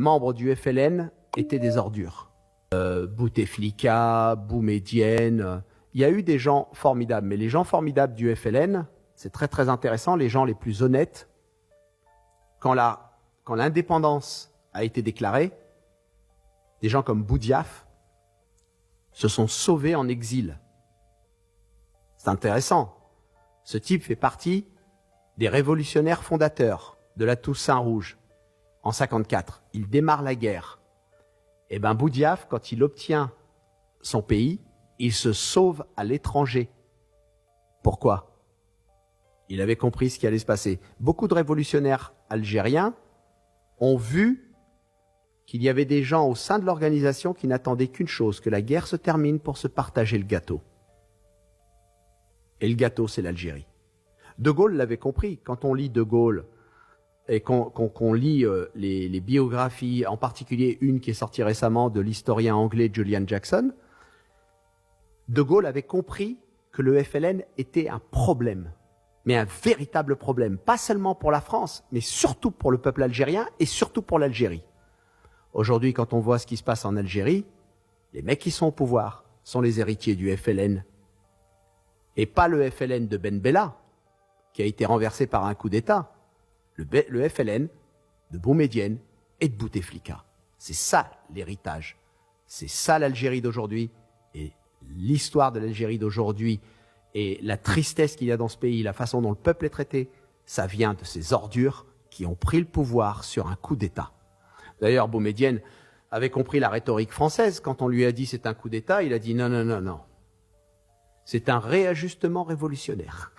membres du FLN étaient des ordures. Bouteflika, Boumedienne, il y a eu des gens formidables, mais les gens formidables du FLN, c'est très très intéressant, les gens les plus honnêtes, quand l'indépendance a été déclarée, des gens comme Boudiaf se sont sauvés en exil. C'est intéressant. Ce type fait partie des révolutionnaires fondateurs de la Toussaint Rouge en 54. Il démarre la guerre. Et bien Boudiaf, quand il obtient son pays, il se sauve à l'étranger. Pourquoi? Il avait compris ce qui allait se passer. Beaucoup de révolutionnaires algériens ont vu qu'il y avait des gens au sein de l'organisation qui n'attendaient qu'une chose, que la guerre se termine pour se partager le gâteau. Et le gâteau, c'est l'Algérie. De Gaulle l'avait compris. Quand on lit De Gaulle et qu'on lit les biographies, en particulier une qui est sortie récemment de l'historien anglais Julian Jackson, De Gaulle avait compris que le FLN était un problème, mais un véritable problème, pas seulement pour la France, mais surtout pour le peuple algérien et surtout pour l'Algérie. Aujourd'hui, quand on voit ce qui se passe en Algérie, les mecs qui sont au pouvoir sont les héritiers du FLN. Et pas le FLN de Ben Bella, qui a été renversé par un coup d'État. Le FLN de Boumedienne et de Bouteflika. C'est ça l'héritage. C'est ça l'Algérie d'aujourd'hui. Et l'histoire de l'Algérie d'aujourd'hui et la tristesse qu'il y a dans ce pays, la façon dont le peuple est traité, ça vient de ces ordures qui ont pris le pouvoir sur un coup d'État. D'ailleurs, Boumedienne avait compris la rhétorique française. Quand on lui a dit c'est un coup d'État, il a dit non, non, non, non. C'est un réajustement révolutionnaire.